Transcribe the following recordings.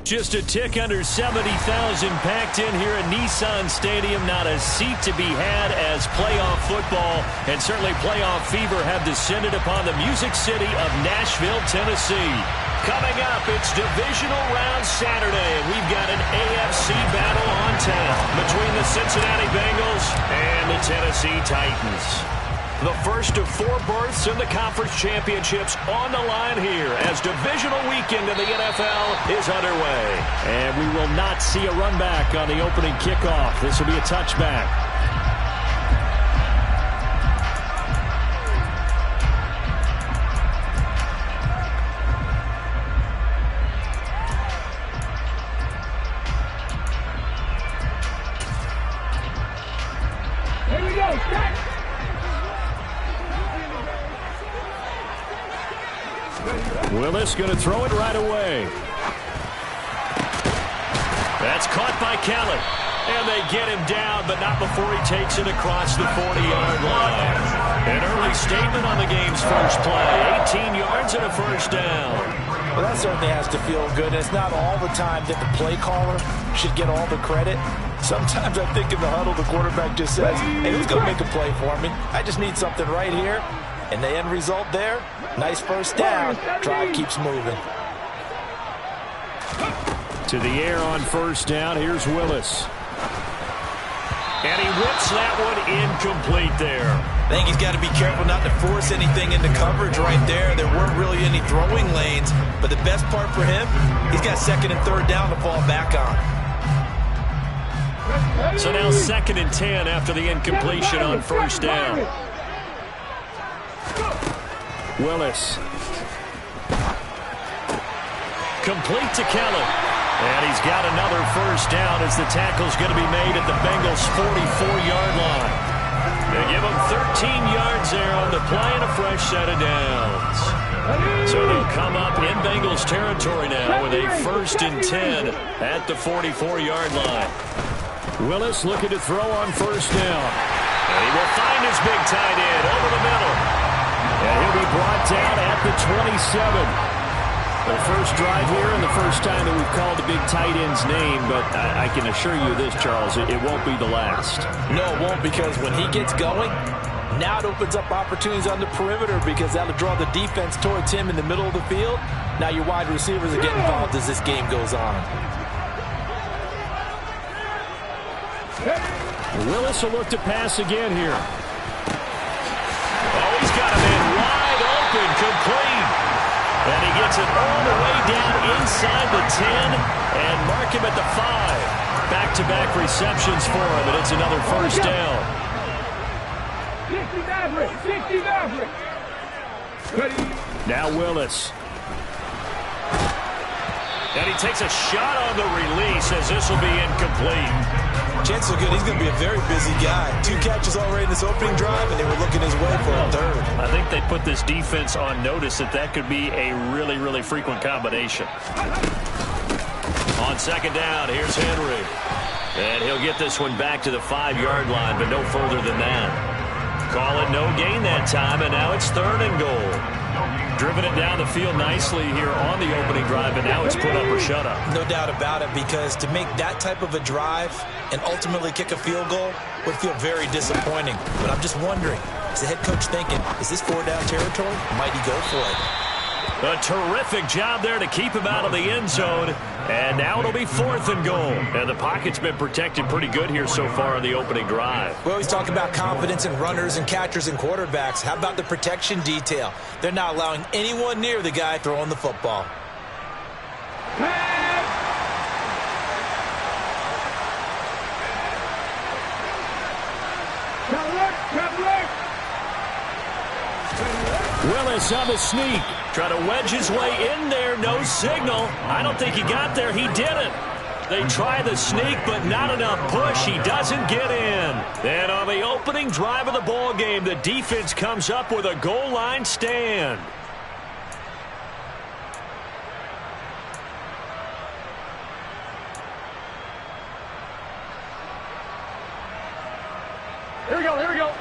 Just a tick under 70,000 packed in here at Nissan Stadium. Not a seat to be had as playoff football and certainly playoff fever have descended upon the Music City of Nashville, Tennessee. Coming up, it's Divisional Round Saturday, and we've got an AFC battle on tap between the Cincinnati Bengals and the Tennessee Titans. The first of 4 berths in the conference championships on the line here as divisional weekend in the NFL is underway. And we will not see a run back on the opening kickoff. This will be a touchback. Here we go, start. Willis going to throw it right away. That's caught by Kellen. And they get him down, but not before he takes it across the 40-yard line. An early statement on the game's first play. 18 yards and a first down. Well, that certainly has to feel good. It's not all the time that the play caller should get all the credit. Sometimes I think in the huddle, the quarterback just says, hey, who's going to make a play for me? I just need something right here. And the end result there, nice first down. Drive keeps moving. To the air on first down. Here's Willis. And he whips that one incomplete there. I think he's got to be careful not to force anything into coverage right there. There weren't really any throwing lanes. But the best part for him, he's got second and third down to fall back on. So now second and 10 after the incompletion on first down. Willis. Complete to Kellen. And he's got another first down as the tackle's going to be made at the Bengals' 44-yard line. They give him 13 yards there on the play and a fresh set of downs. So they'll come up in Bengals territory now with a first and 10 at the 44-yard line. Willis looking to throw on first down. And he will find his big tight end over the middle. And he'll be brought down at the 27. The first drive here and the first time that we've called the big tight end's name, but I can assure you this, Charles, it won't be the last. No, it won't, because when he gets going, now it opens up opportunities on the perimeter because that'll draw the defense towards him in the middle of the field. Now your wide receivers are getting involved as this game goes on. Willis will look to pass again here. Oh, he's got a man wide open, complete. And he gets it all the way down inside the 10 and mark him at the 5. Back-to-back receptions for him, and it's another first down. 60 Now Willis. And he takes a shot on the release as this will be incomplete. Chances are good he's going to be a very busy guy. 2 catches already in this opening drive, and they were looking his way for a third. I think they put this defense on notice that could be a really, really frequent combination. On second down, here's Henry. And he'll get this one back to the 5-yard line, but no further than that. Call it no gain that time, and now it's third and goal. Driven it down the field nicely here on the opening drive, and now it's put up or shut up. No doubt about it, because to make that type of a drive and ultimately kick a field goal would feel very disappointing. But I'm just wondering, is the head coach thinking, is this 4-down territory? Might he go for it? A terrific job there to keep him out of the end zone. And now it'll be fourth and goal. And the pocket's been protected pretty good here so far on the opening drive. We always talk about confidence in runners and catchers and quarterbacks. How about the protection detail? They're not allowing anyone near the guy throwing the football. Willis on the sneak. Try to wedge his way in there. No signal. I don't think he got there. He didn't. They try the sneak, but not enough push. He doesn't get in. And on the opening drive of the ball game, the defense comes up with a goal line stand. Here we go, here we go.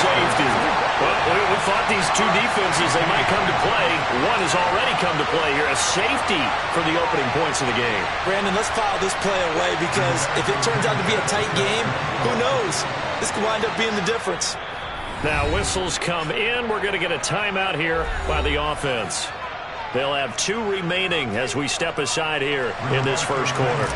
safety. Well, we thought these two defenses, they might come to play. One has already come to play here. A safety for the opening points of the game. Brandon, let's file this play away because if it turns out to be a tight game, who knows? This could wind up being the difference. Now whistles come in. We're going to get a timeout here by the offense. They'll have 2 remaining as we step aside here in this first quarter.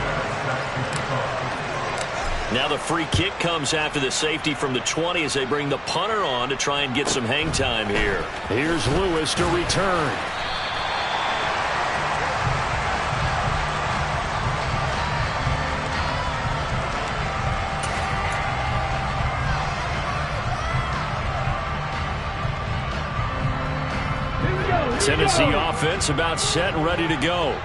Now the free kick comes after the safety from the 20 as they bring the punter on to try and get some hang time here. Here's Lewis to return. Tennessee offense about set and ready to go.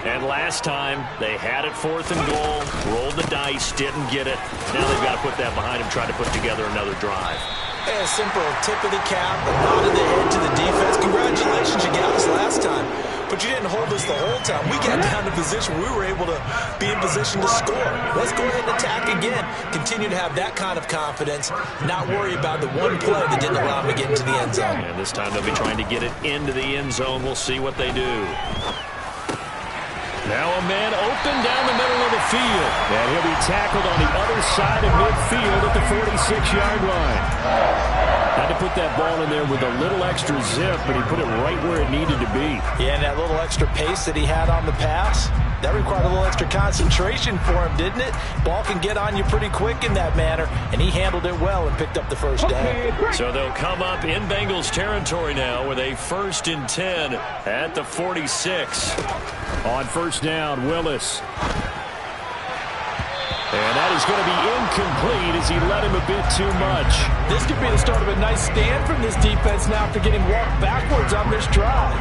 And last time, they had it 4th and goal, rolled the dice, didn't get it. Now they've got to put that behind them, try to put together another drive. A simple tip of the cap, a nod of the head to the defense. Congratulations, you got us last time. But you didn't hold us the whole time. We got down to position. We were able to be in position to score. Let's go ahead and attack again. Continue to have that kind of confidence. Not worry about the one play that didn't allow them to get into the end zone. And this time they'll be trying to get it into the end zone. We'll see what they do. Now a man open down the middle of the field. And he'll be tackled on the other side of midfield at the 46-yard line. Had to put that ball in there with a little extra zip, but he put it right where it needed to be. Yeah, and that little extra pace that he had on the pass, that required a little extra concentration for him, didn't it? Ball can get on you pretty quick in that manner, and he handled it well and picked up the first down. So they'll come up in Bengals territory now with a 1st and 10 at the 46. On first down, Willis. And that is going to be incomplete as he let him a bit too much. This could be the start of a nice stand from this defense now after getting walked backwards on this drive.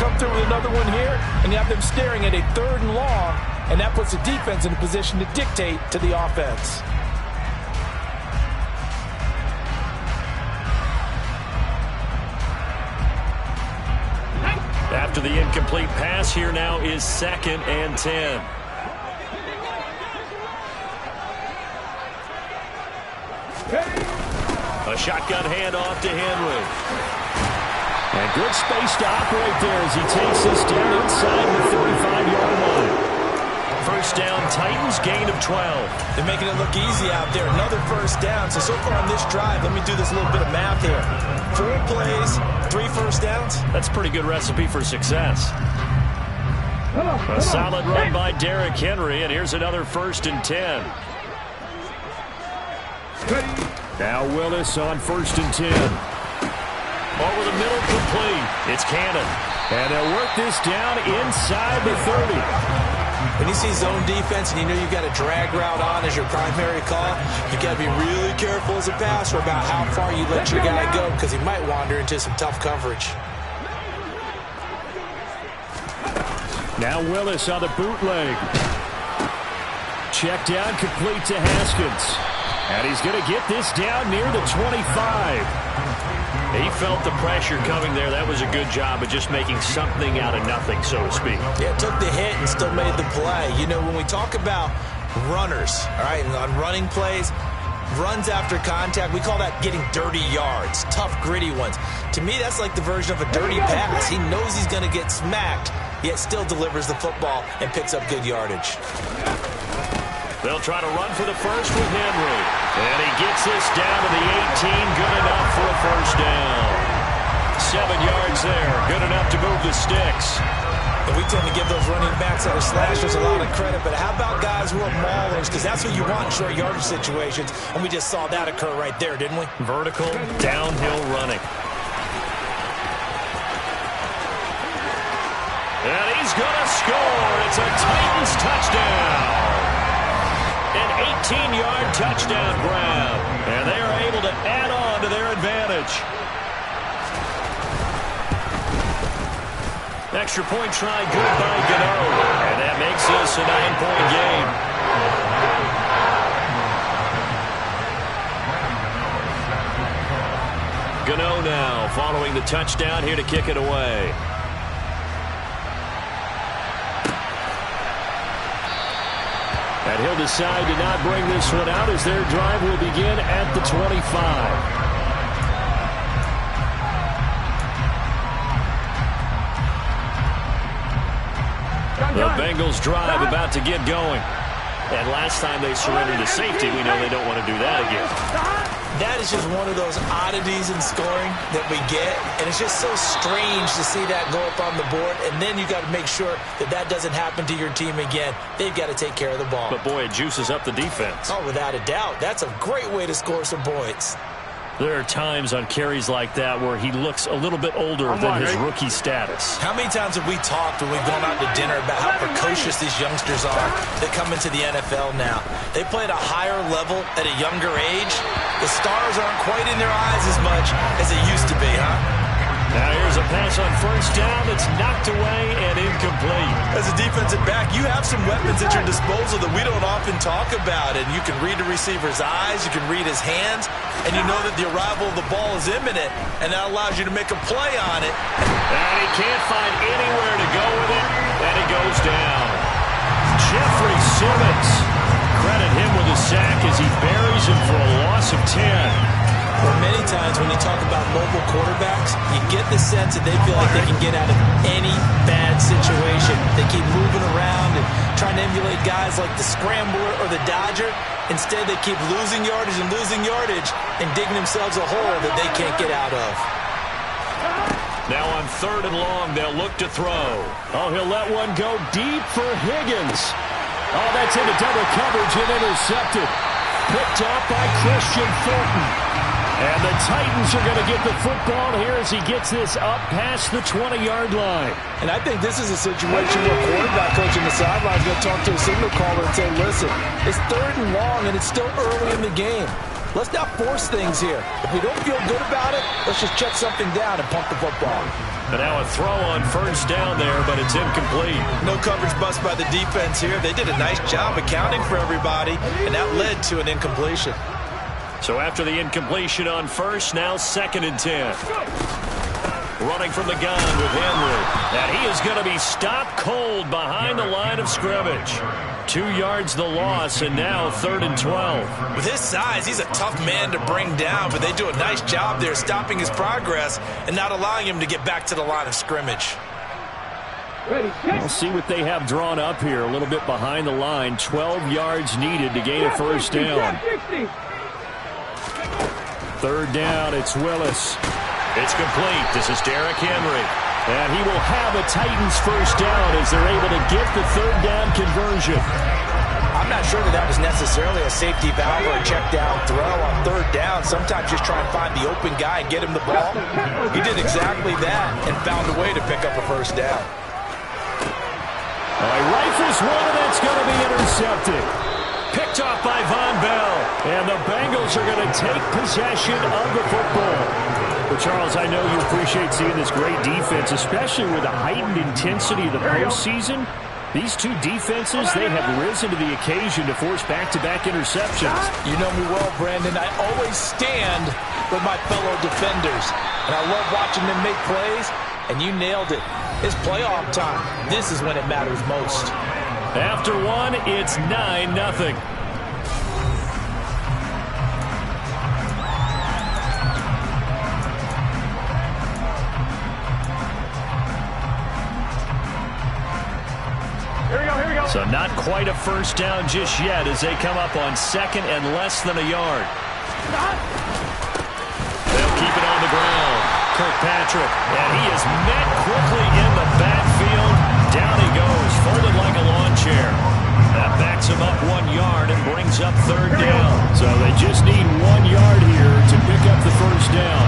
Come through with another one here, and you have them staring at a 3rd and long, and that puts the defense in a position to dictate to the offense. After the incomplete pass, here now is 2nd and 10. A shotgun handoff to Henry. And good space to operate there as he takes this down inside the 35-yard line. First down, Titans, gain of 12. They're making it look easy out there. Another first down. So far on this drive, let me do this little bit of math here. 4 plays, 3 first downs. That's a pretty good recipe for success. A solid run by Derrick Henry, and here's another 1st and 10. Now Willis on 1st and 10. Over the middle, complete. It's Cannon. And they'll work this down inside the 30. When you see zone defense and you know you've got a drag route on as your primary call, you've got to be really careful as a passer about how far you let your guy go because he might wander into some tough coverage. Now Willis on the bootleg. Check down, complete to Haskins. And he's going to get this down near the 25. He felt the pressure coming there. That was a good job of just making something out of nothing, so to speak. Yeah, took the hit and still made the play. You know, when we talk about runners, all right, and on running plays, runs after contact, we call that getting dirty yards, tough, gritty ones. To me, that's like the version of a dirty pass. He knows he's going to get smacked, yet still delivers the football and picks up good yardage. They'll try to run for the first with Henry. And he gets this down to the 18. Good enough for a first down. 7 yards there. Good enough to move the sticks. And we tend to give those running backs that are slashers a lot of credit. But how about guys who are maulers? Because that's what you want in short yardage situations. And we just saw that occur right there, didn't we? Vertical, downhill running. And he's going to score. It's a Titans touchdown. An 18-yard touchdown grab. And they are able to add on to their advantage. Extra point try good by Gano. And that makes this a 9-point game. Gano now following the touchdown here to kick it away. And he'll decide to not bring this one out as their drive will begin at the 25. Bengals drive about to get going. And last time they surrendered to safety, we know they don't want to do that again. That is just one of those oddities in scoring that we get, and it's just so strange to see that go up on the board, and then you got to make sure that that doesn't happen to your team again. They've got to take care of the ball. But, boy, it juices up the defense. Oh, without a doubt. That's a great way to score some points. There are times on carries like that where he looks a little bit older than his rookie status. How many times have we talked when we've gone out to dinner about how precocious these youngsters are that come into the NFL now? They play at a higher level at a younger age. The stars aren't quite in their eyes as much as they used to be, huh? Now here's a pass on first down that's knocked away and incomplete. As a defensive back, you have some weapons at your disposal that we don't often talk about. And you can read the receiver's eyes, you can read his hands, and you know that the arrival of the ball is imminent, and that allows you to make a play on it. And he can't find anywhere to go with it, and it goes down. Jeffrey Simmons. Credit him with a sack as he buries him for a loss of 10. Well, many times when you talk about mobile quarterbacks, you get the sense that they feel like they can get out of any bad situation. They keep moving around and trying to emulate guys like the scrambler or the dodger. Instead, they keep losing yardage and digging themselves a hole that they can't get out of. Now on 3rd and long, they'll look to throw. Oh, he'll let one go deep for Higgins. Oh, that's into double coverage and intercepted. Picked off by Christian Fulton. And the Titans are going to get the football here as he gets this up past the 20-yard line. And I think this is a situation where a quarterback coach on the sideline is going to talk to a signal caller and say, listen, it's 3rd and long and it's still early in the game. Let's not force things here. If we don't feel good about it, let's just check something down and pump the football. And now a throw on first down there, but it's incomplete. No coverage bust by the defense here. They did a nice job accounting for everybody, and that led to an incompletion. So after the incompletion on first, now 2nd and 10. Running from the gun with Henry. And he is going to be stopped cold behind the line of scrimmage. 2 yards the loss, and now 3rd and 12. With his size, he's a tough man to bring down, but they do a nice job there stopping his progress and not allowing him to get back to the line of scrimmage. We'll see what they have drawn up here. A little bit behind the line. 12 yards needed to gain a first down. 3rd down, it's Willis. It's complete. This is Derrick Henry. And he will have a Titans first down as they're able to get the 3rd down conversion. I'm not sure that was necessarily a safety valve or a check down throw on 3rd down. Sometimes just try and find the open guy and get him the ball. He did exactly that and found a way to pick up a first down. He rifles one, and that's going to be intercepted. Picked off by Von Bell. And the Bengals are going to take possession of the football. But, Charles, I know you appreciate seeing this great defense, especially with the heightened intensity of the postseason. These two defenses, they have risen to the occasion to force back-to-back interceptions. You know me well, Brandon. I always stand with my fellow defenders. And I love watching them make plays, and you nailed it. It's playoff time. This is when it matters most. After one, it's 9-0. So not quite a first down just yet as they come up on 2nd and less than a yard. They'll keep it on the ground. Kirkpatrick, and he is met quickly in the backfield. Down he goes, folded like a lawn chair. That backs him up 1 yard and brings up 3rd down. So they just need 1 yard here to pick up the first down.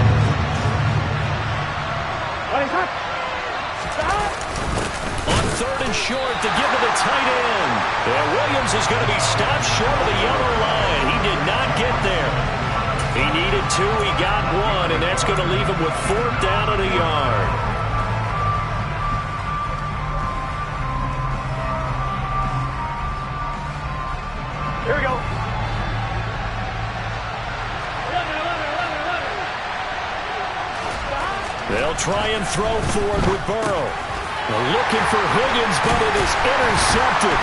On 3rd and short to give to the tight end. And Williams is going to be stopped short of the yellow line. He did not get there. He needed 2, he got 1, and that's going to leave him with 4th down and a yard. Here we go. They'll try and throw forward with Burrow. They're looking for Higgins, but it is intercepted.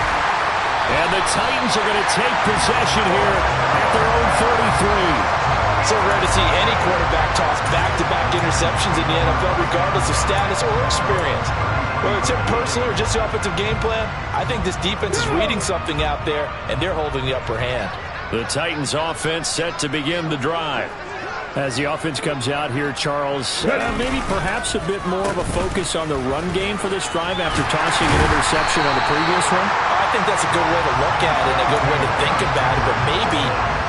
And the Titans are going to take possession here at their own 33. So rare to see any quarterback toss back-to-back interceptions in the NFL, regardless of status or experience. Whether it's him personally or just the offensive game plan, I think this defense is reading something out there, and they're holding the upper hand. The Titans offense set to begin the drive. As the offense comes out here, Charles, maybe perhaps a bit more of a focus on the run game for this drive after tossing an interception on the previous one? I think that's a good way to look at it, a good way to think about it, but maybe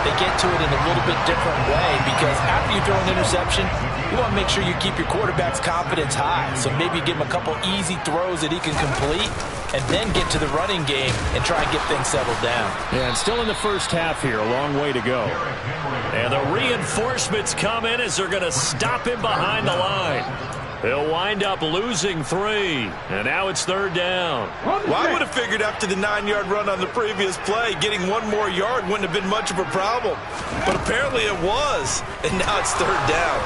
they get to it in a little bit different way, because after you throw an interception, you want to make sure you keep your quarterback's confidence high. So maybe give him a couple easy throws that he can complete, and then get to the running game and try and get things settled down. Yeah, and still in the first half here, a long way to go. And the reinforcements come in as they're going to stop him behind the line. He'll wind up losing 3, and now it's 3rd down. Well, I would have figured after the 9-yard run on the previous play, getting 1 more yard wouldn't have been much of a problem. But apparently it was, and now it's 3rd down.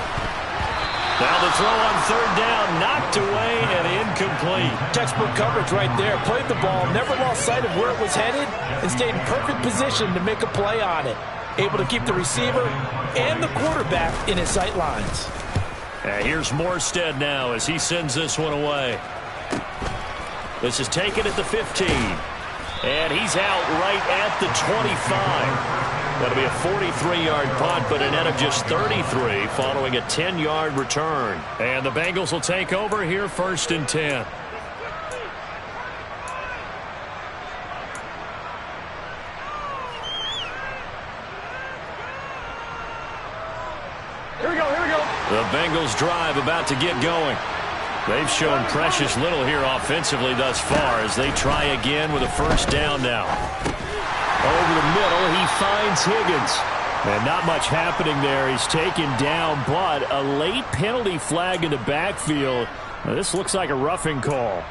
Now the throw on 3rd down, knocked away and incomplete. Textbook coverage right there. Played the ball, never lost sight of where it was headed, and stayed in perfect position to make a play on it. Able to keep the receiver and the quarterback in his sight lines. Here's Morstead now as he sends this one away. This is taken at the 15. And he's out right at the 25. That'll be a 43-yard punt, but a net of just 33 following a 10-yard return. And the Bengals will take over here 1st and 10. The Bengals drive about to get going. They've shown precious little here offensively thus far as they try again with a 1st down now. Over the middle, he finds Higgins. And not much happening there. He's taken down, but a late penalty flag in the backfield. Now, this looks like a roughing call.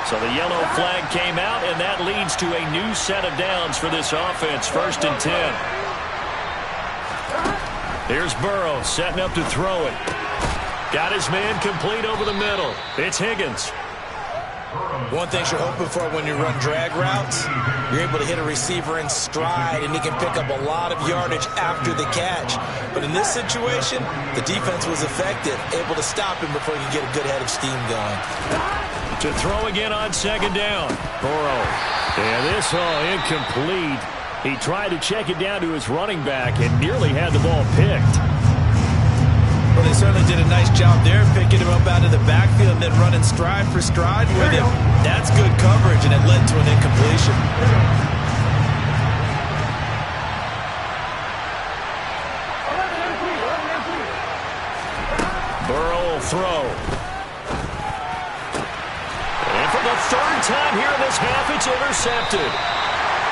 So the yellow flag came out, and that leads to a new set of downs for this offense. 1st and 10. Here's Burrow setting up to throw it. Got his man complete over the middle. It's Higgins. One thing you're hoping for when you run drag routes, you're able to hit a receiver in stride, and he can pick up a lot of yardage after the catch. But in this situation, the defense was effective, able to stop him before he could get a good head of steam going. To throw again on 2nd down. Burrow. And this incomplete. He tried to check it down to his running back and nearly had the ball picked. Well, they certainly did a nice job there, picking him up out of the backfield and then running stride for stride with him. That's good coverage, and it led to an incompletion. Burrow will throw. And for the 3rd time here in this half, it's intercepted.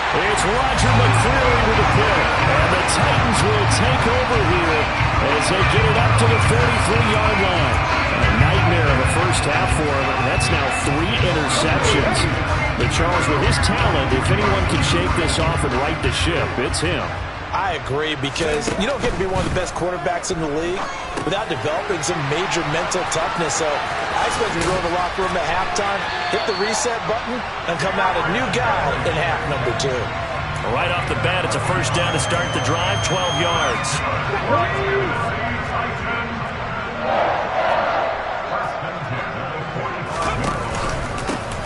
It's Roger McCreary with a pick. And the Titans will take over here as they get it up to the 33-yard line. A nightmare of a first half for him. That's now 3 interceptions. But Charles, with his talent, if anyone can shake this off and right the ship, it's him. I agree, because you don't get to be one of the best quarterbacks in the league without developing some major mental toughness. So I expect him to go in the locker room at halftime, hit the reset button, and come out a new guy in half number 2. Right off the bat, it's a 1st down to start the drive, 12 yards.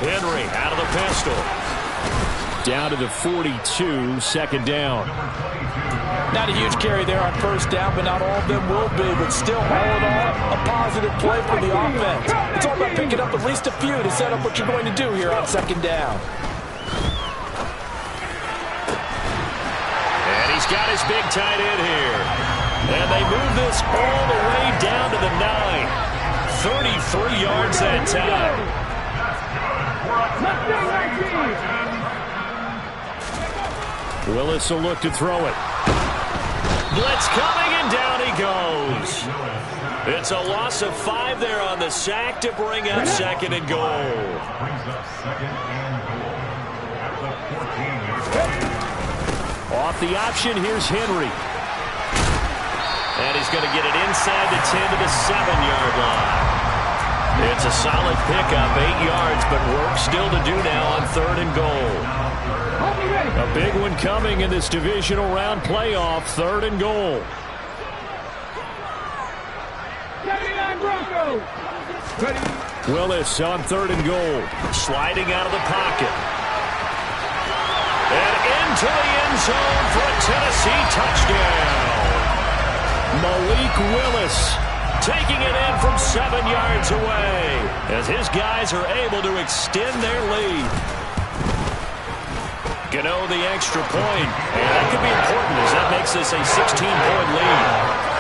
Henry out of the pistol. Down to the 42, 2nd down. Not a huge carry there on 1st down, but not all of them will be. But still, all in all, a positive play for the offense. It's all about picking up at least a few to set up what you're going to do here on 2nd down. And he's got his big tight end here. And they move this all the way down to the 9. 33 yards that time. Willis will look to throw it. Blitz coming, and down he goes. It's a loss of 5 there on the sack to bring up 2nd and goal. Off the option, here's Henry. And he's going to get it inside the 10 to the 7-yard line. It's a solid pickup, 8 yards, but work still to do now on 3rd and goal. A big one coming in this divisional round playoff, 3rd and goal. Willis on 3rd and goal. Sliding out of the pocket. And into the end zone for a Tennessee touchdown. Malik Willis taking it in from 7 yards away as his guys are able to extend their lead. Gano the extra point, and that could be important as that makes this a 16-point lead.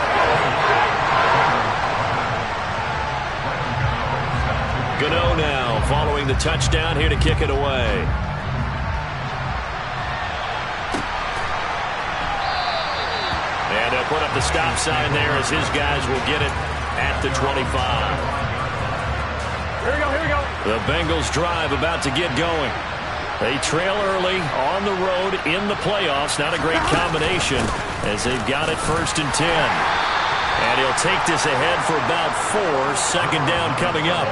Gano now following the touchdown here to kick it away. And they'll put up the stop sign there as his guys will get it at the 25. Here we go. The Bengals drive about to get going. They trail early on the road in the playoffs. Not a great combination as they've got it 1st and 10. And he'll take this ahead for about 4. 2nd down coming up.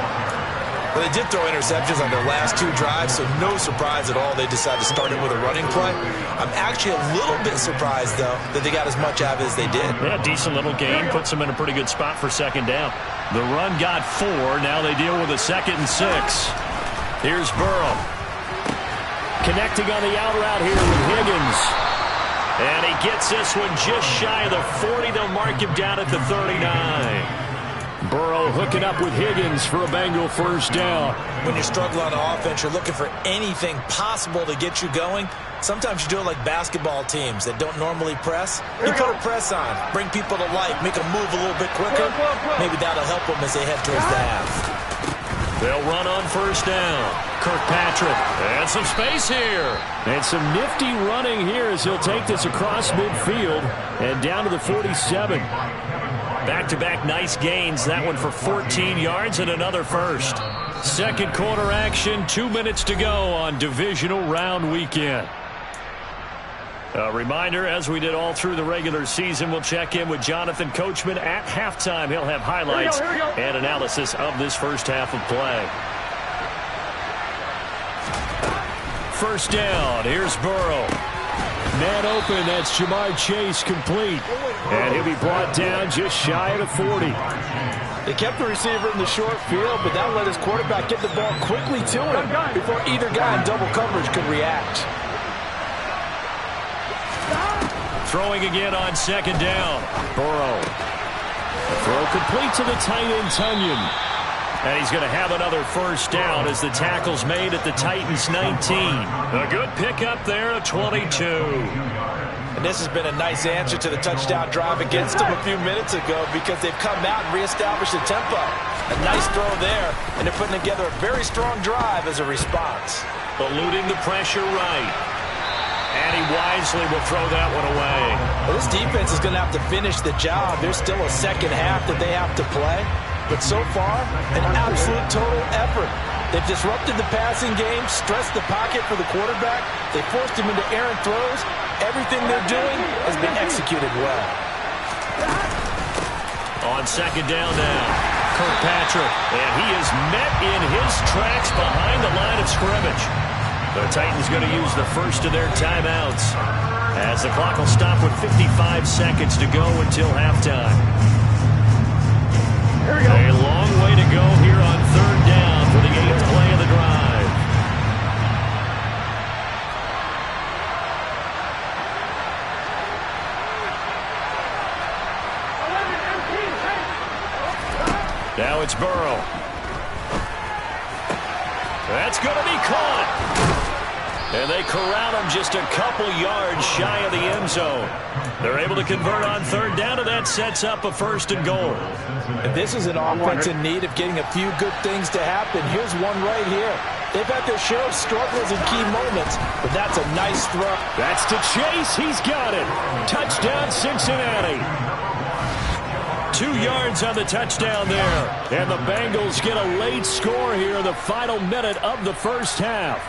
Well, they did throw interceptions on their last 2 drives, so no surprise at all they decided to start it with a running play. I'm actually a little bit surprised, though, that they got as much out of it as they did. Yeah, decent little gain. Puts them in a pretty good spot for 2nd down. The run got 4. Now they deal with a 2nd and 6. Here's Burrow. Connecting on the out route here with Higgins. And he gets this one just shy of the 40. They'll mark him down at the 39. Burrow hooking up with Higgins for a Bengal 1st down. When you struggle on offense, you're looking for anything possible to get you going. Sometimes you do it like basketball teams that don't normally press. You put a press on, bring people to life, make them move a little bit quicker. Maybe that'll help them as they head towards the half. They'll run on 1st down. Kirkpatrick. And some space here. And some nifty running here as he'll take this across midfield and down to the 47. Back-to-back nice gains. That one for 14 yards and another 1st. 2nd quarter action. 2 minutes to go on divisional round weekend. A reminder, as we did all through the regular season, we'll check in with Jonathan Coachman at halftime. He'll have highlights and analysis of this 1st half of play. 1st down. Here's Burrow. Man open. That's Jamar Chase complete. And he'll be brought down just shy of the 40. They kept the receiver in the short field, but that let his quarterback get the ball quickly to him before either guy in double coverage could react. Throwing again on 2nd down. Burrow. Throw complete to the tight end, Tunyon. And he's going to have another 1st down as the tackle's made at the Titans 19. A good pickup there at 22. And this has been a nice answer to the touchdown drive against them a few minutes ago because they've come out and reestablished the tempo. A nice throw there, and they're putting together a very strong drive as a response. Eluding the pressure right. And he wisely will throw that one away. Well, this defense is going to have to finish the job. There's still a 2nd half that they have to play. But so far, an absolute total effort. They've disrupted the passing game, stressed the pocket for the quarterback. They forced him into errant throws. Everything they're doing has been executed well. On 2nd down now, Kirkpatrick. And he is met in his tracks behind the line of scrimmage. The Titans going to use the 1st of their timeouts as the clock will stop with 55 seconds to go until halftime. A long way to go here on 3rd down for the 8th play of the drive. Now it's Burrow. That's going to be caught. And they corral him just a couple yards shy of the end zone. They're able to convert on 3rd down, and that sets up a 1st and goal. And this is an offense in need of getting a few good things to happen. Here's one right here. They've had their share of struggles in key moments, but that's a nice throw. That's to Chase. He's got it. Touchdown, Cincinnati. 2 yards on the touchdown there. And the Bengals get a late score here in the final minute of the 1st half.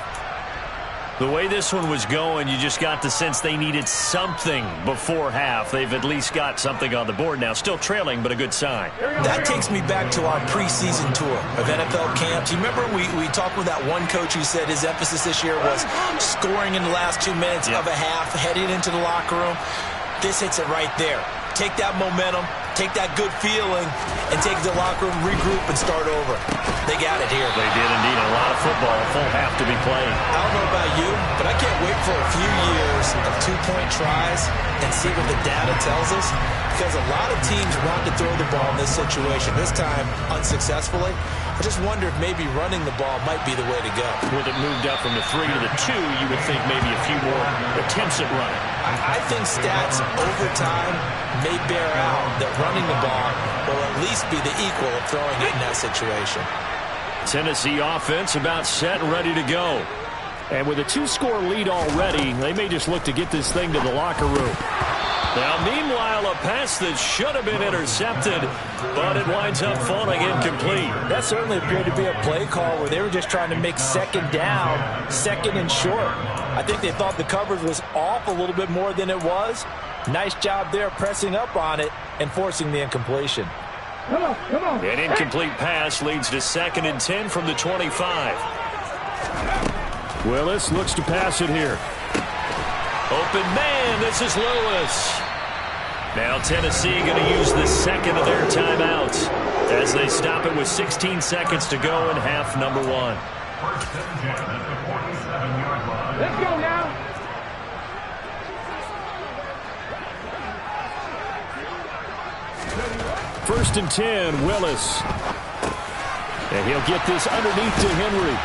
The way this one was going, you just got the sense they needed something before half. They've at least got something on the board now. Still trailing, but a good sign. That takes me back to our preseason tour of NFL camps. You remember we talked with that one coach who said his emphasis this year was scoring in the last 2 minutes of a half, heading into the locker room. This hits it right there. Take that momentum, take that good feeling, and take it to the locker room, regroup, and start over. They got it here. They did indeed. A lot of football, a full half to be played. I don't know about you, but I can't wait for a few years of two-point tries and see what the data tells us, because a lot of teams want to throw the ball in this situation. This time, unsuccessfully. I just wonder if maybe running the ball might be the way to go. With it moved up from the 3 to the 2, you would think maybe a few more attempts at running. I think stats over time may bear out that running the ball will at least be the equal of throwing it in that situation. Tennessee offense about set and ready to go. And with a 2-score lead already, they may just look to get this thing to the locker room. Now, meanwhile, a pass that should have been intercepted, but it winds up falling incomplete. That certainly appeared to be a play call where they were just trying to make second down, second and short. I think they thought the coverage was off a little bit more than it was. Nice job there pressing up on it and forcing the incompletion. Come on. An incomplete pass leads to 2nd and 10 from the 25. Willis looks to pass it here. Open man, this is Lewis. Now Tennessee going to use the second of their timeouts as they stop it with 16 seconds to go in half number 1. Let's go now. First and 10, Willis. And he'll get this underneath to Henry.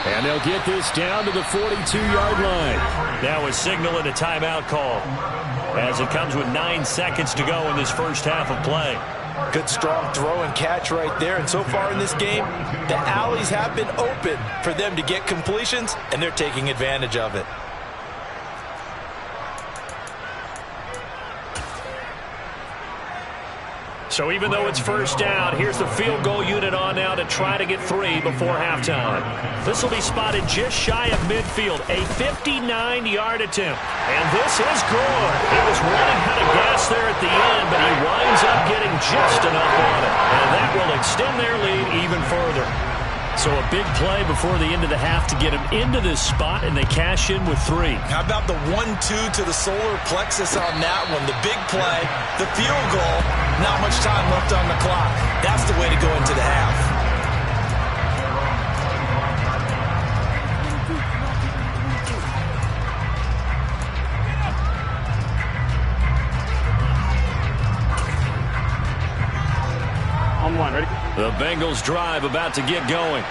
And they'll get this down to the 42-yard line. Now a signal and a timeout call as it comes with 9 seconds to go in this first half of play. Good strong throw and catch right there. And so far in this game, the alleys have been open for them to get completions, and they're taking advantage of it. So even though it's first down, here's the field goal unit on now to try to get 3 before halftime. This will be spotted just shy of midfield, a 59-yard attempt. And this is good. He was running out of gas there at the end, but he winds up getting just enough on it. And that will extend their lead even further. So a big play before the end of the half to get him into this spot, and they cash in with 3. How about the 1-2 to the solar plexus on that one? The big play, the field goal, not much time left on the clock. That's the way to go into the half. The Bengals drive about to get going.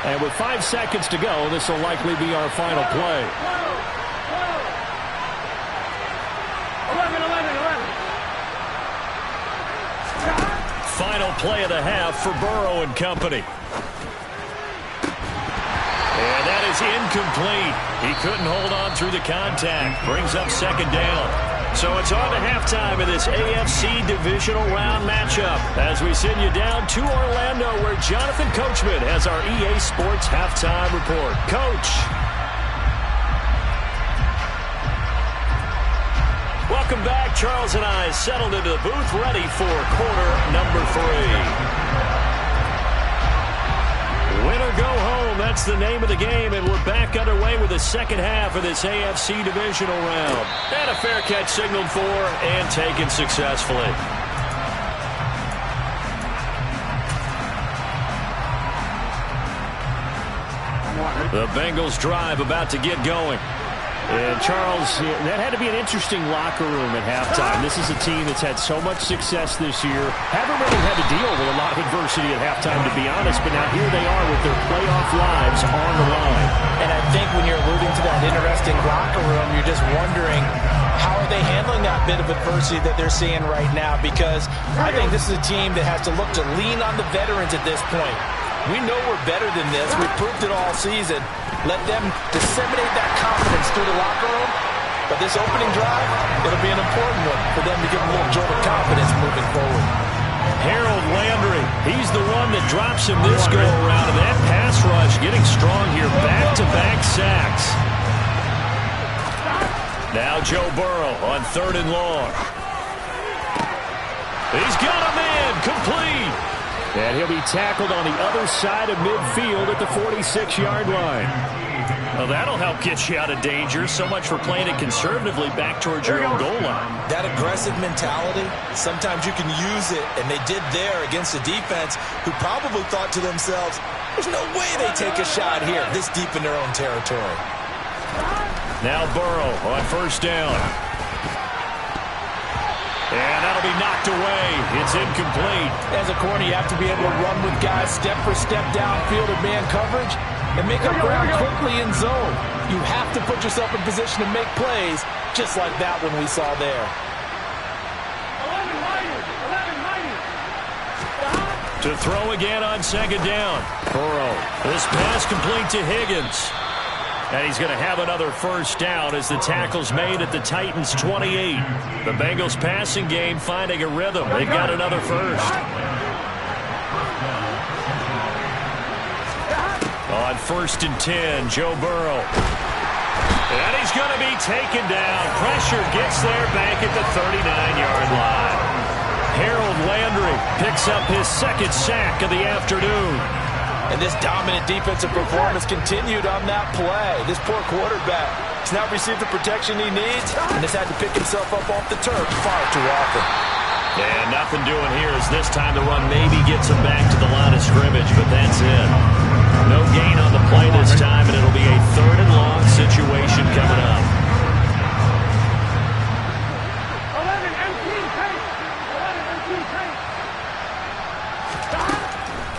And with 5 seconds to go, this will likely be our final play. 11. Final play of the half for Burrow and company. And that is incomplete. He couldn't hold on through the contact. Brings up 2nd down. So it's on to halftime of this AFC Divisional Round matchup as we send you down to Orlando where Jonathan Coachman has our EA Sports Halftime Report. Coach. Welcome back. Charles and I settled into the booth ready for quarter number 3. Win or go home, that's the name of the game, and we're back underway with the second half of this AFC Divisional Round. And a fair catch signaled for and taken successfully. The Bengals drive about to get going. And, Charles, that had to be an interesting locker room at halftime. This is a team that's had so much success this year. Haven't really had to deal with a lot of adversity at halftime, to be honest, but now here they are with their playoff lives on the line. And I think when you're alluding to that interesting locker room, you're just wondering how are they handling that bit of adversity that they're seeing right now, because I think this is a team that has to look to lean on the veterans at this point. We know we're better than this. We've proved it all season. Let them disseminate that confidence through the locker room. But this opening drive, it'll be an important one for them to give them a little jolt of confidence moving forward. Harold Landry, he's the one that drops him this go-around. And that pass rush getting strong here. Back-to-back sacks. Now Joe Burrow on 3rd and long. He's got a man complete. And he'll be tackled on the other side of midfield at the 46-yard line. Well, that'll help get you out of danger. So much for playing it conservatively back towards your own goal line. That aggressive mentality, sometimes you can use it, and they did there against a defense who probably thought to themselves, there's no way they take a shot here this deep in their own territory. Now Burrow on 1st down. And that'll be knocked away. It's incomplete. As a corner, you have to be able to run with guys step for step downfield in man coverage and make up ground quickly in zone. You have to put yourself in position to make plays, just like that one we saw there. To throw again on 2nd down. Burrow. This pass complete to Higgins. And he's going to have another 1st down as the tackle's made at the Titans' 28. The Bengals passing game finding a rhythm. They've got another 1st. On 1st and 10, Joe Burrow. And he's going to be taken down. Pressure gets there back at the 39-yard line. Harold Landry picks up his 2nd sack of the afternoon. And this dominant defensive performance continued on that play. This poor quarterback has now received the protection he needs and has had to pick himself up off the turf far too often. And nothing doing here as this time the run maybe gets him back to the line of scrimmage, but that's it. No gain on the play this time, and it'll be a 3rd and long situation coming up.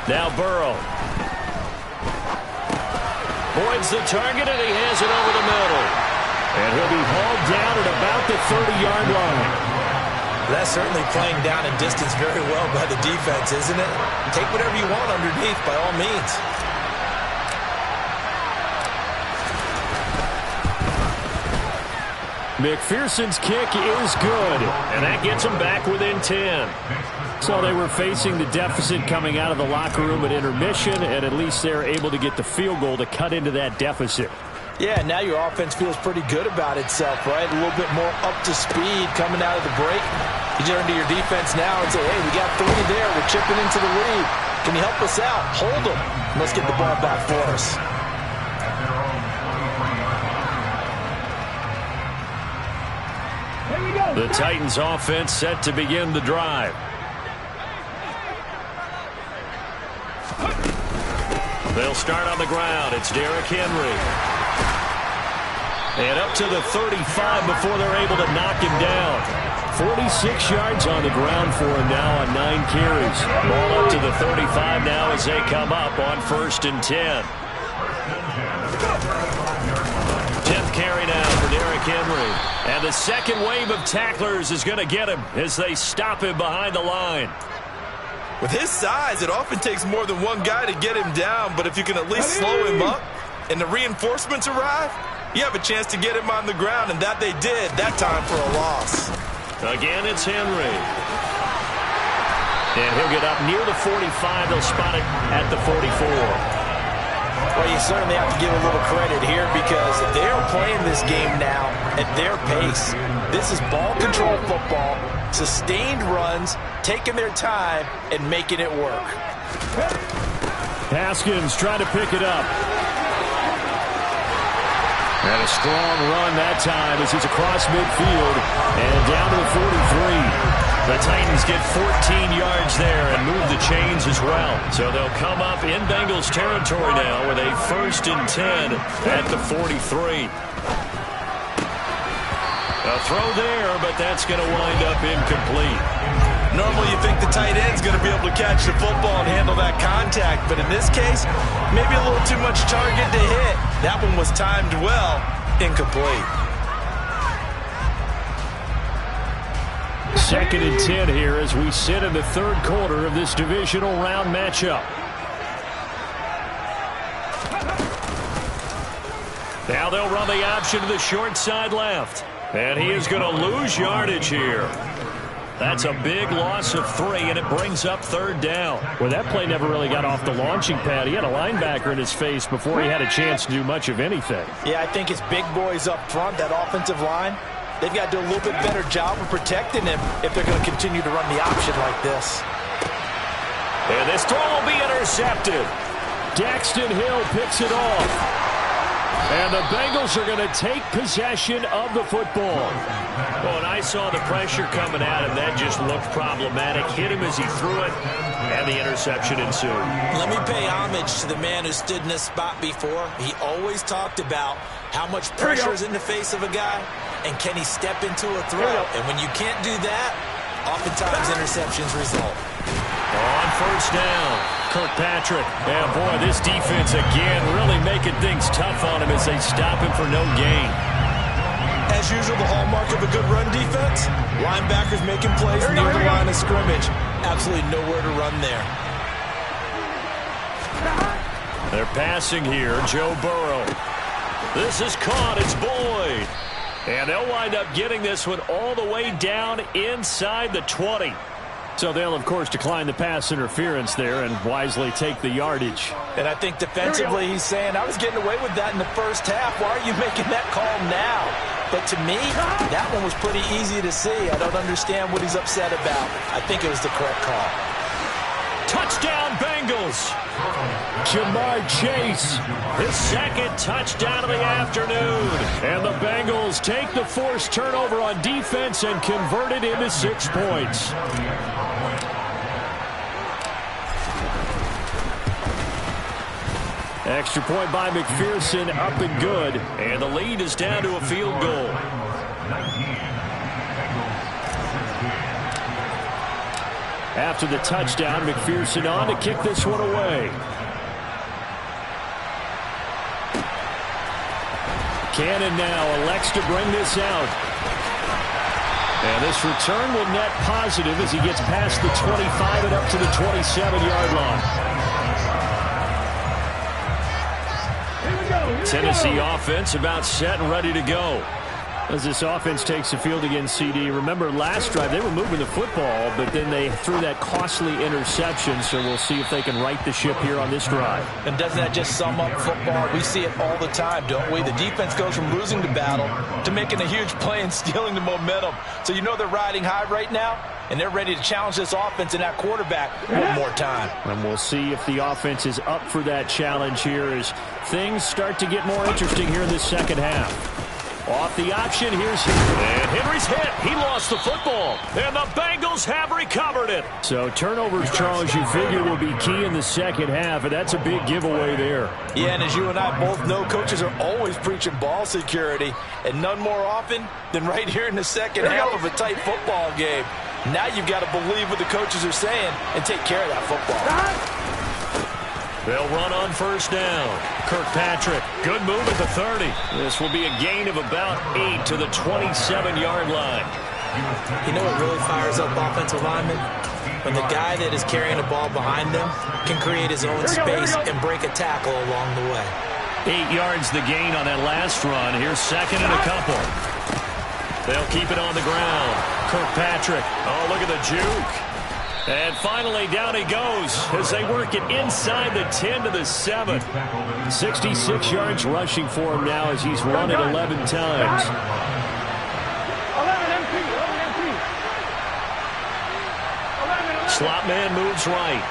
Now Burrow. Boyd's the target, and he has it over the middle. And he'll be hauled down at about the 30-yard line. That's certainly playing down in distance very well by the defense, isn't it? Take whatever you want underneath, by all means. McPherson's kick is good. And that gets him back within 10. So they were facing the deficit coming out of the locker room at intermission, and at least they're able to get the field goal to cut into that deficit. Yeah, now your offense feels pretty good about itself, right? A little bit more up to speed coming out of the break. You turn to your defense now and say, hey, we got 3 there. We're chipping into the lead. Can you help us out? Hold them. Let's get the ball back for us. The Titans offense set to begin the drive. They'll start on the ground. It's Derrick Henry. And up to the 35 before they're able to knock him down. 46 yards on the ground for him now on 9 carries. Ball up to the 35 now as they come up on 1st and 10. 10th carry now for Derrick Henry. And the second wave of tacklers is going to get him as they stop him behind the line. With his size, it often takes more than one guy to get him down, but if you can at least slow him up and the reinforcements arrive, you have a chance to get him on the ground, and that they did, that time for a loss. Again, it's Henry. And he'll get up near the 45. They'll spot it at the 44. Well, you certainly have to give a little credit here because they're playing this game now at their pace. This is ball control football, sustained runs, taking their time, and making it work. Haskins trying to pick it up. And a strong run that time as he's across midfield and down to the 43. The Titans get 14 yards there and move the chains as well. So they'll come up in Bengals territory now with a 1st and 10 at the 43. A throw there, but that's going to wind up incomplete. Normally you think the tight end's going to be able to catch the football and handle that contact, but in this case, maybe a little too much target to hit. That one was timed well, incomplete. 2nd and 10 here as we sit in the 3rd quarter of this divisional round matchup. Now they'll run the option to the short side left. And he is going to lose yardage here. That's a big loss of 3, and it brings up 3rd down. Well, that play never really got off the launching pad. He had a linebacker in his face before he had a chance to do much of anything. Yeah, I think his big boys up front, that offensive line, they've got to do a little bit better job of protecting him if they're going to continue to run the option like this. And this throw will be intercepted. Daxton Hill picks it off. And the Bengals are going to take possession of the football. Well, and I saw the pressure coming at him. That just looked problematic. Hit him as he threw it, and the interception ensued. Let me pay homage to the man who stood in this spot before. He always talked about how much pressure is in the face of a guy, and can he step into a throw. And when you can't do that, oftentimes interceptions result. On first down, Kirkpatrick. And boy, this defense again really making things tough on him as they stop him for no gain. As usual, the hallmark of a good run defense, linebackers making plays near the line of scrimmage. Absolutely nowhere to run there. They're passing here, Joe Burrow. This is caught, it's Boyd. And they'll wind up getting this one all the way down inside the 20. So they'll, of course, decline the pass interference there and wisely take the yardage. And I think defensively he's saying, I was getting away with that in the first half. Why are you making that call now? But to me, that one was pretty easy to see. I don't understand what he's upset about. I think it was the correct call. Touchdown, Bengals. Jamar Chase, his second touchdown of the afternoon. And the Bengals take the forced turnover on defense and convert it into 6 points. Extra point by McPherson, up and good. And the lead is down to a field goal. After the touchdown, McPherson on to kick this one away. Cannon now elects to bring this out. And this return will net positive as he gets past the 25 and up to the 27-yard line. Tennessee offense about set and ready to go. As this offense takes the field against CD. Remember, last drive, they were moving the football, but then they threw that costly interception, so we'll see if they can right the ship here on this drive. And doesn't that just sum up football? We see it all the time, don't we? The defense goes from losing the battle to making a huge play and stealing the momentum. So you know they're riding high right now, and they're ready to challenge this offense and that quarterback one more time. And we'll see if the offense is up for that challenge here as things start to get more interesting here in this second half. Off the option, here's Henry. And Henry's hit. He lost the football. And the Bengals have recovered it. So turnovers, Charles, you figure will be key in the second half, and that's a big giveaway there. Yeah, and as you and I both know, coaches are always preaching ball security, and none more often than right here in the second half of a tight football game. Now you've got to believe what the coaches are saying and take care of that football. They'll run on first down. Kirkpatrick, good move at the 30. This will be a gain of about 8 to the 27-yard line. You know what really fires up offensive linemen? When the guy that is carrying the ball behind them can create his own space and break a tackle along the way. 8 yards the gain on that last run. Here's second and a couple. They'll keep it on the ground. Kirkpatrick, oh, look at the juke. And finally, down he goes as they work it inside the 10 to the 7. 66 yards rushing for him now as he's run it 11 times. Slot man moves right.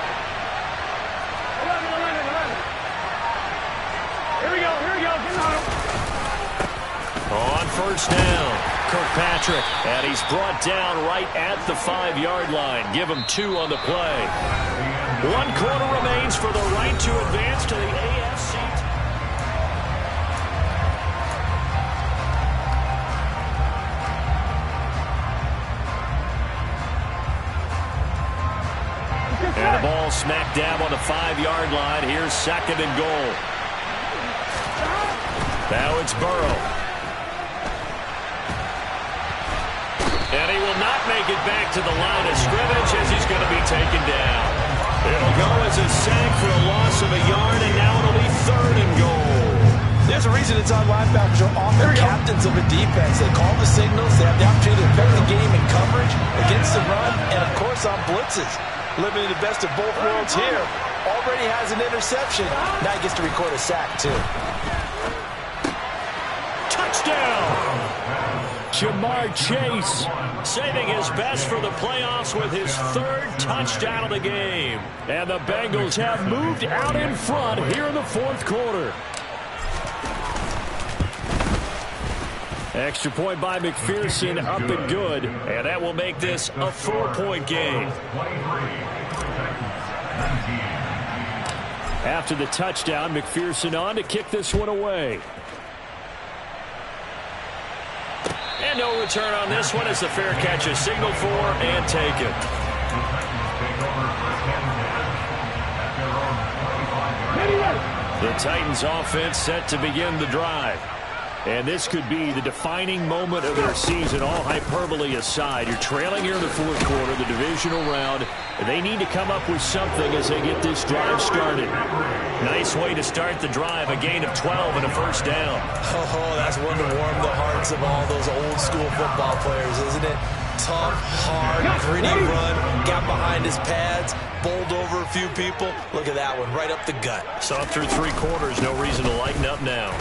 Here we go. On first down. Kirkpatrick, and he's brought down right at the 5-yard line. Give him 2 on the play. 1 quarter remains for the right to advance to the AFC. And the ball smack dab on the 5-yard line. Here's second and goal. Now it's Burrow. And he will not make it back to the line of scrimmage as he's going to be taken down. It'll go as a sack for a loss of a yard, and now it'll be third and goal. There's a reason it's on linebackers are often captains of a defense. They call the signals. They have the opportunity to pick the game in coverage against the run and, of course, on blitzes. Living in the best of both worlds here. Already has an interception. Now he gets to record a sack, too. Touchdown! Jamar Chase. Saving his best for the playoffs with his 3rd touchdown of the game. And the Bengals have moved out in front here in the 4th quarter. Extra point by McPherson, up and good. And that will make this a 4-point game. After the touchdown, McPherson on to kick this one away. And no return on this one as the fair catch is signaled for and taken. The Titans offense set to begin the drive. And this could be the defining moment of their season, all hyperbole aside. You're trailing here in the 4th quarter, the divisional round. They need to come up with something as they get this drive started. Nice way to start the drive, a gain of 12 and a first down. Oh, that's one to warm the hearts of all those old school football players, isn't it? Tough, hard, gritty run, got behind his pads, bowled over a few people. Look at that one, right up the gut. So through 3 quarters, no reason to lighten up now.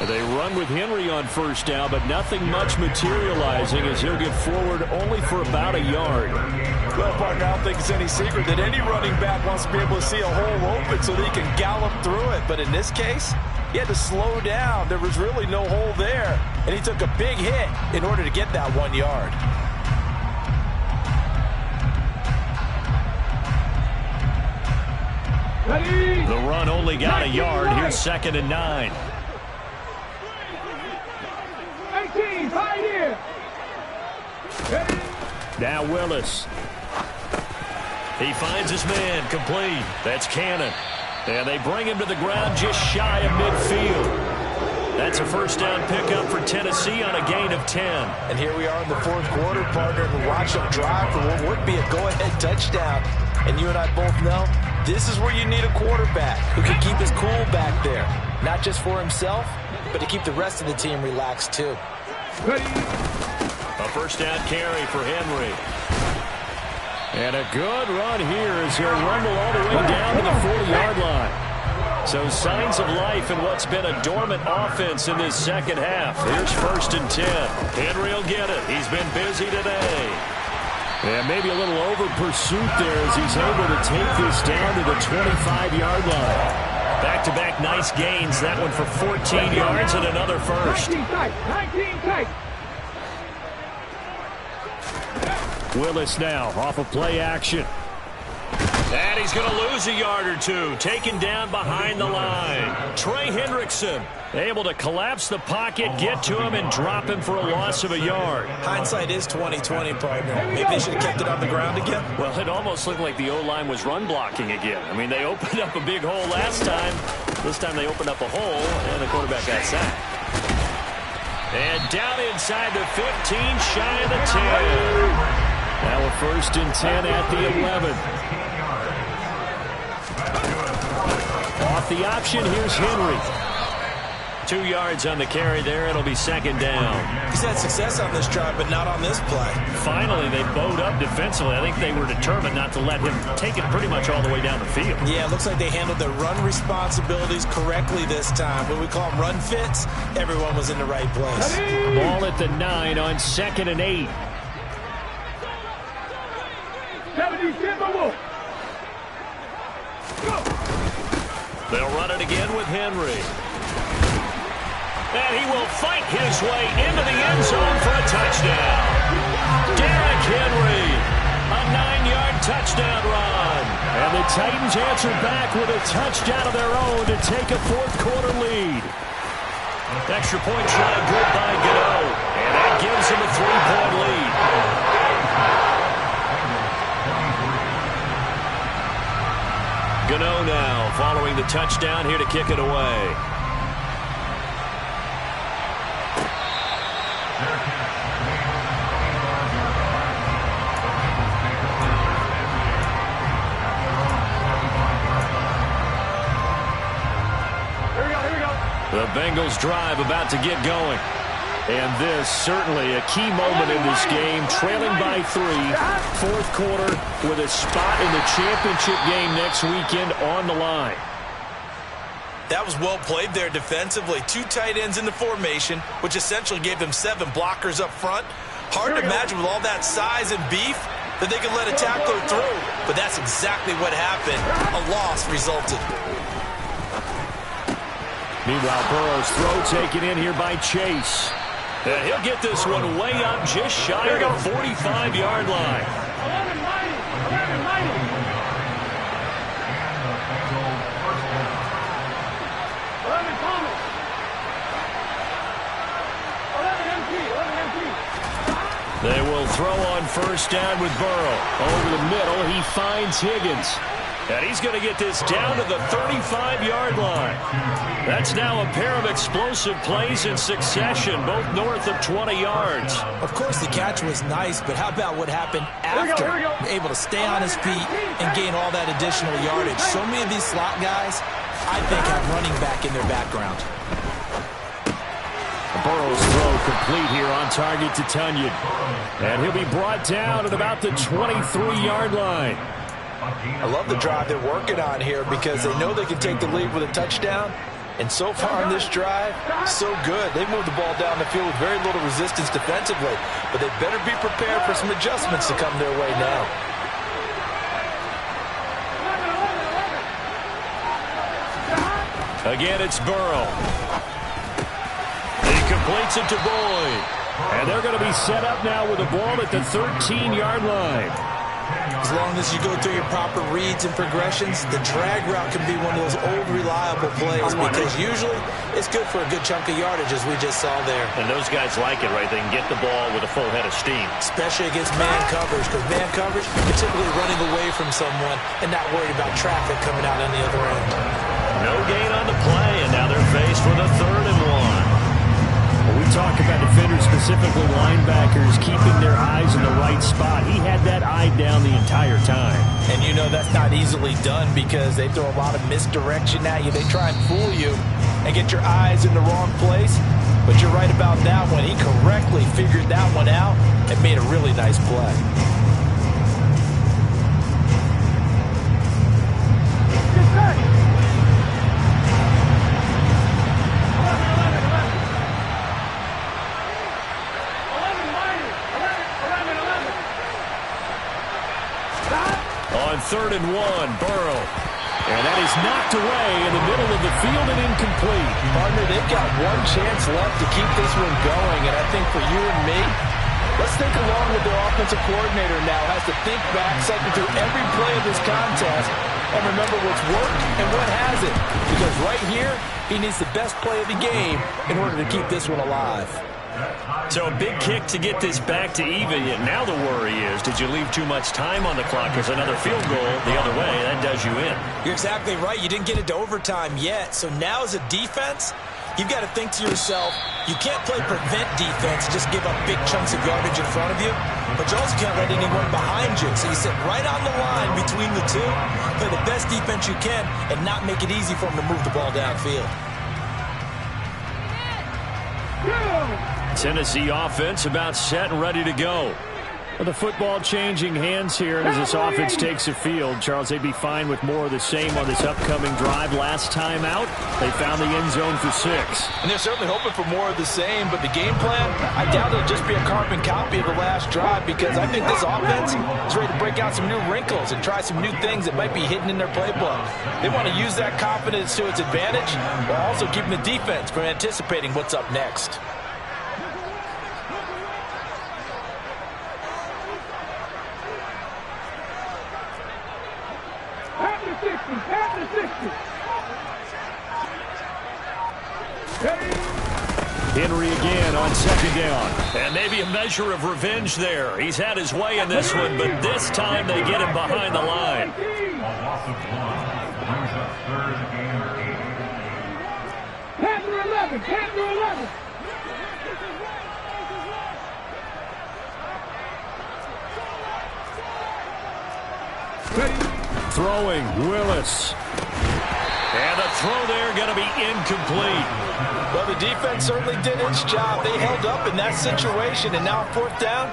They run with Henry on first down, but nothing much materializing as he'll get forward only for about a yard. Well, partner, I don't think it's any secret that any running back wants to be able to see a hole open so that he can gallop through it. But in this case, he had to slow down. There was really no hole there, and he took a big hit in order to get that 1 yard. The run only got a yard. Here's 2nd and 9. Now Willis. He finds his man, complete. That's Cannon. And they bring him to the ground just shy of midfield. That's a first down pickup for Tennessee on a gain of 10. And here we are in the 4th quarter, partner, and watch them drive for what would be a go-ahead touchdown. And you and I both know this is where you need a quarterback who can keep his cool back there. Not just for himself, but to keep the rest of the team relaxed too. A first down carry for Henry. And a good run here as he'll rumble all the way down to the 40-yard line. So signs of life in what's been a dormant offense in this second half. Here's 1st and 10. Henry will get it. He's been busy today. And maybe a little over pursuit there as he's able to take this down to the 25-yard line. Back-to-back nice gains. That one for 14 yards and another first. 19 tight. Willis now off of play action. And he's going to lose a yard or two. Taken down behind the line. Trey Hendrickson able to collapse the pocket, get to him, and drop him for a loss of a yard. Hindsight is 20/20, partner. Maybe they should have kept it on the ground again. Well, it almost looked like the O-line was run blocking again. I mean, they opened up a big hole last time. This time they opened up a hole, and the quarterback got sacked. And down inside the 15, shy of the 10. Now a 1st and 10 at the 11. Off the option, here's Henry. 2 yards on the carry there. It'll be 2nd down. He's had success on this drive, but not on this play. Finally, they bowed up defensively. I think they were determined not to let him take it pretty much all the way down the field. Yeah, it looks like they handled their run responsibilities correctly this time. When we call them run fits, everyone was in the right place. Ball at the 9 on 2nd and 8. They'll run it again with Henry. And he will fight his way into the end zone for a touchdown. Derrick Henry, a 9-yard touchdown run. And the Titans answer back with a touchdown of their own to take a 4th quarter lead. Extra point try good by Gano. And that gives him a 3-point lead. Gano now following the touchdown here to kick it away. The Bengals drive about to get going. And this certainly a key moment in this game, trailing by 3, 4th quarter with a spot in the championship game next weekend on the line. That was well played there defensively. 2 tight ends in the formation, which essentially gave them 7 blockers up front. Hard to imagine with all that size and beef that they could let a tackler through, but that's exactly what happened. A loss resulted. Meanwhile, Burrow's throw taken in here by Chase. And he'll get this one way up just shy of the 45-yard line. They will throw on first down with Burrow. Over the middle, he finds Higgins. And he's going to get this down to the 35-yard line. That's now a pair of explosive plays in succession, both north of 20 yards. Of course, the catch was nice, but how about what happened after? Able to stay on his feet and gain all that additional yardage. So many of these slot guys, I think, have running back in their background. Burrow's throw complete here on target to Tunyon. And he'll be brought down at about the 23-yard line. I love the drive they're working on here because they know they can take the lead with a touchdown. And so far on this drive, so good. They moved the ball down the field with very little resistance defensively. But they better be prepared for some adjustments to come their way now. Again, it's Burrow. He completes it to Boyd. And they're going to be set up now with the ball at the 13-yard line. As long as you go through your proper reads and progressions, the drag route can be one of those old reliable plays because usually it's good for a good chunk of yardage, as we just saw there. And those guys like it, right? They can get the ball with a full head of steam. Especially against man coverage, because man coverage, you're typically running away from someone and not worried about traffic coming out on the other end. No gain on the play, and now they're faced with a 3rd and 1. We talk about defenders, specifically linebackers, keeping their eyes in the right spot. He had that eye down the entire time. And you know that's not easily done because they throw a lot of misdirection at you. They try and fool you and get your eyes in the wrong place. But you're right about that one. He correctly figured that one out and made a really nice play. On 3rd and 1, Burrow. And that is knocked away in the middle of the field and incomplete. Partner, they've got one chance left to keep this one going. And I think for you and me, let's think along with their offensive coordinator now. Has to think back, cycle through every play of this contest, and remember what's worked and what hasn't. Because right here, he needs the best play of the game in order to keep this one alive. So a big kick to get this back to even. Yet now the worry is, did you leave too much time on the clock? Because another field goal the other way, that does you in. You're exactly right. You didn't get it to overtime yet. So now as a defense, you've got to think to yourself, you can't play prevent defense, just give up big chunks of yardage in front of you. But you also can't let anyone behind you. So you sit right on the line between the two, play the best defense you can, and not make it easy for them to move the ball downfield. Tennessee offense about set and ready to go. Well, the football changing hands here as this offense takes the field. Charles, they'd be fine with more of the same on this upcoming drive. Last time out, they found the end zone for 6. And they're certainly hoping for more of the same, but the game plan, I doubt it'll just be a carbon copy of the last drive because I think this offense is ready to break out some new wrinkles and try some new things that might be hidden in their playbook. They want to use that confidence to its advantage while also keeping the defense from anticipating what's up next. Henry again on 2nd down. And maybe a measure of revenge there. He's had his way in this one, but this time they get him behind the line. Throwing, Willis. And the throw there going to be incomplete. Well, the defense certainly did its job. They held up in that situation, and now 4th down,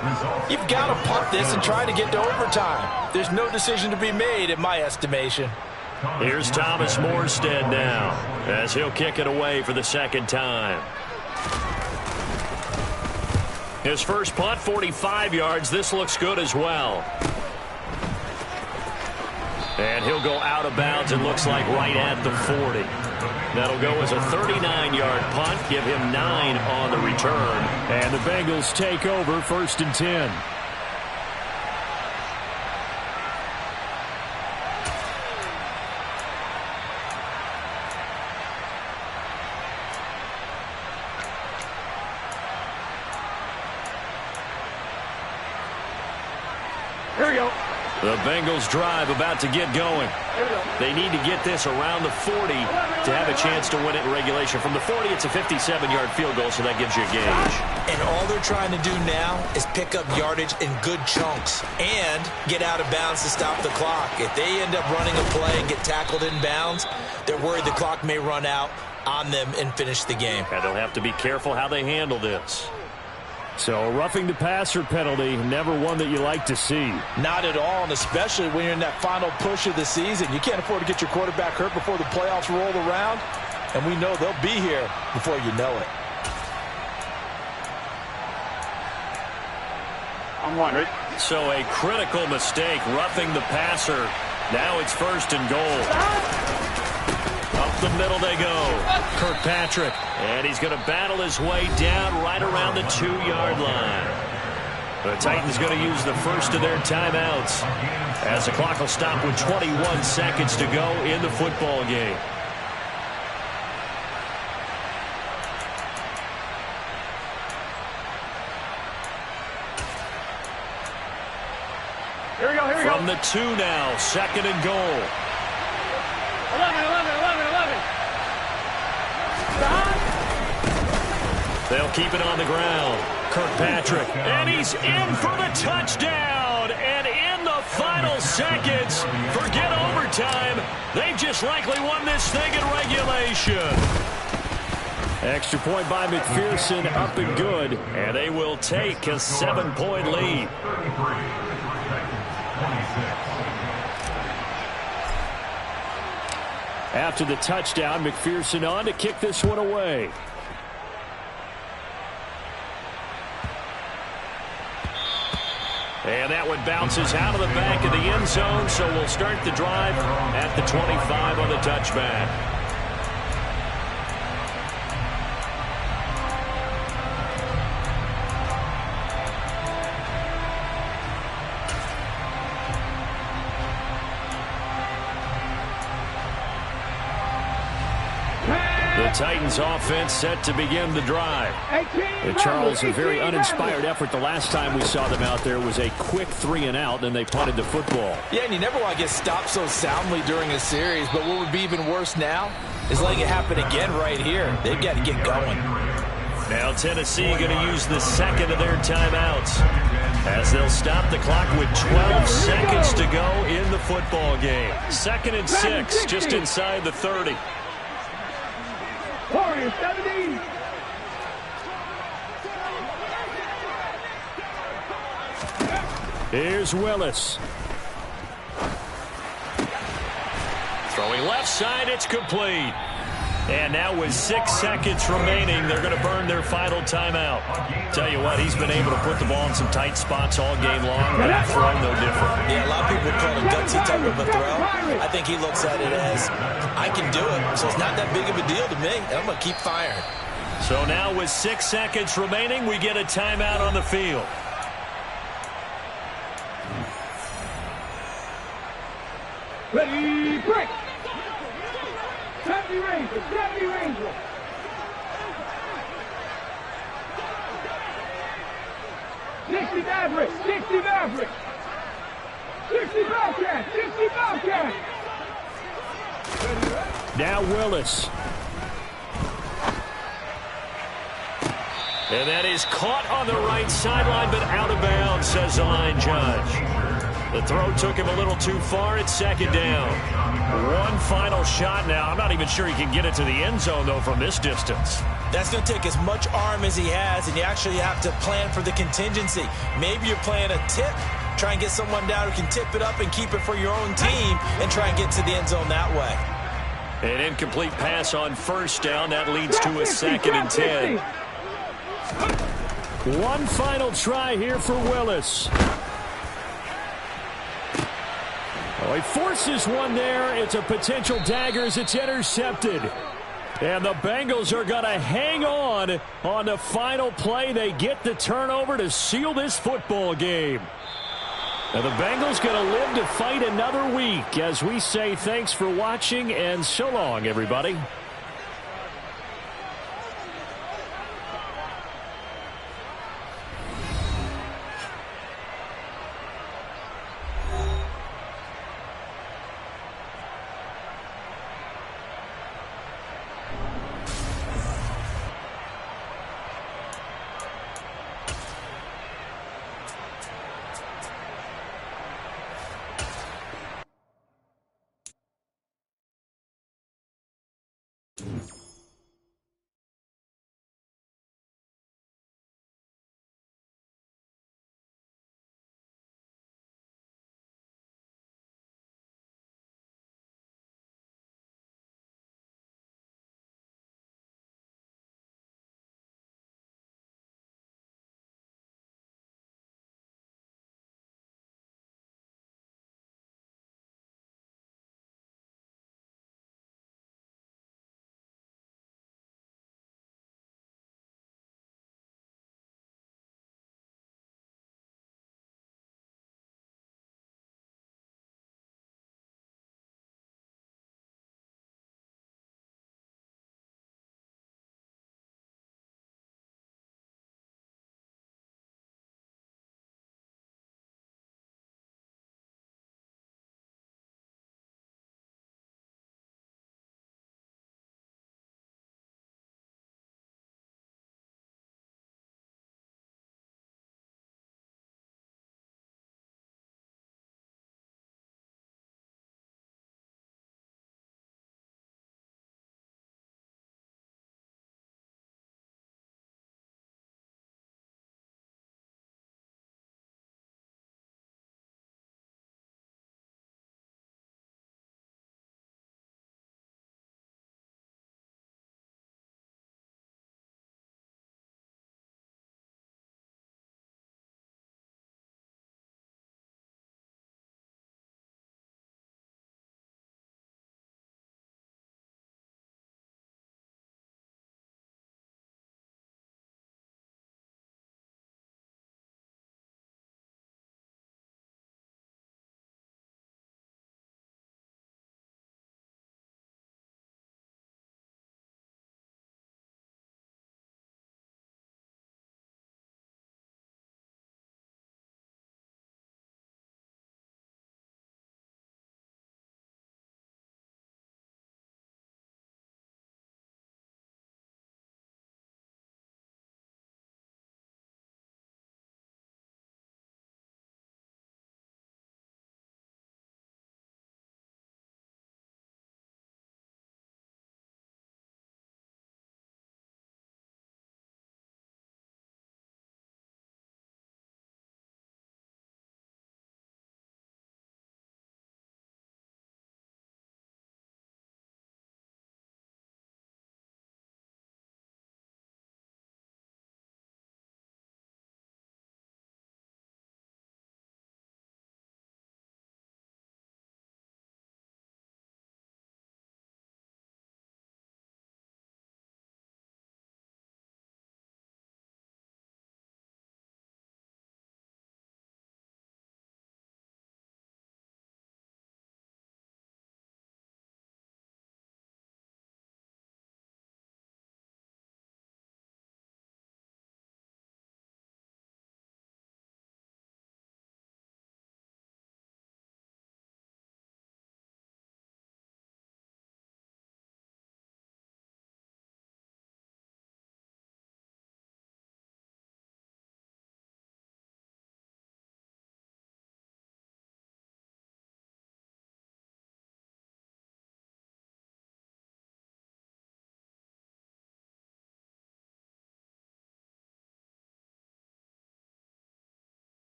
you've got to punt this and try to get to overtime. There's no decision to be made, in my estimation. Here's Thomas Morstead now as he'll kick it away for the second time. His first punt, 45 yards. This looks good as well. And he'll go out of bounds, it looks like right at the 40. That'll go as a 39-yard punt, give him 9 on the return. And the Bengals take over 1st and 10. Here we go. The Bengals drive about to get going. They need to get this around the 40 to have a chance to win it in regulation. From the 40, it's a 57-yard field goal, so that gives you a gauge. And all they're trying to do now is pick up yardage in good chunks and get out of bounds to stop the clock. If they end up running a play and get tackled in bounds, they're worried the clock may run out on them and finish the game. And they'll have to be careful how they handle this. So a roughing the passer penalty, never one that you like to see. Not at all, and especially when you're in that final push of the season. You can't afford to get your quarterback hurt before the playoffs roll around, and we know they'll be here before you know it. I'm wondering. So a critical mistake, roughing the passer. Now it's 1st and goal. Up the middle they go. Kirkpatrick. And he's going to battle his way down right around the 2-yard line. The Titans going to use the first of their timeouts as the clock will stop with 21 seconds to go in the football game. Here we go, here we go. From the 2 now, 2nd and goal. 11. They'll keep it on the ground. Kirkpatrick. And he's in for the touchdown. And in the final seconds, forget overtime. They've just likely won this thing in regulation. Extra point by McPherson, up and good. And they will take a 7-point lead. After the touchdown, McPherson on to kick this one away. And that one bounces out of the back of the end zone, so we'll start the drive at the 25 on the touchback. Titans offense set to begin the drive. And Charles, a very uninspired effort the last time we saw them out there was a quick 3 and out, and they punted the football. Yeah, and you never want to get stopped so soundly during a series, but what would be even worse now is letting it happen again right here. They've got to get going. Now Tennessee going to use the 2nd of their timeouts as they'll stop the clock with 12 seconds to go in the football game. 2nd and 6, just inside the 30. 70. Here's Willis. Throwing left side, it's complete. And now with 6 seconds remaining, they're going to burn their final timeout. Tell you what, he's been able to put the ball in some tight spots all game long, but that throw no different. Yeah, a lot of people would call it a gutsy type of a throw. I think he looks at it as, I can do it, so it's not that big of a deal to me, and I'm going to keep firing. So now with 6 seconds remaining, we get a timeout on the field. Ready, break. 70 Rangers, 70 Rangers. 60 Mavericks, 60 Mavericks. 60 Bobcats, 60 Bobcats. Now Willis. And that is caught on the right sideline, but out of bounds, says the line judge. The throw took him a little too far. It's 2nd down. One final shot now. I'm not even sure he can get it to the end zone, though, from this distance. That's going to take as much arm as he has, and you actually have to plan for the contingency. Maybe you're playing a tip Try and get someone down who can tip it up and keep it for your own team and try and get to the end zone that way. An incomplete pass on first down. That leads to a 2nd and 10. One final try here for Willis. Oh, he forces one there. It's a potential dagger as it's intercepted. And the Bengals are going to hang on the final play. They get the turnover to seal this football game. And the Bengals going to live to fight another week as we say thanks for watching and so long, everybody.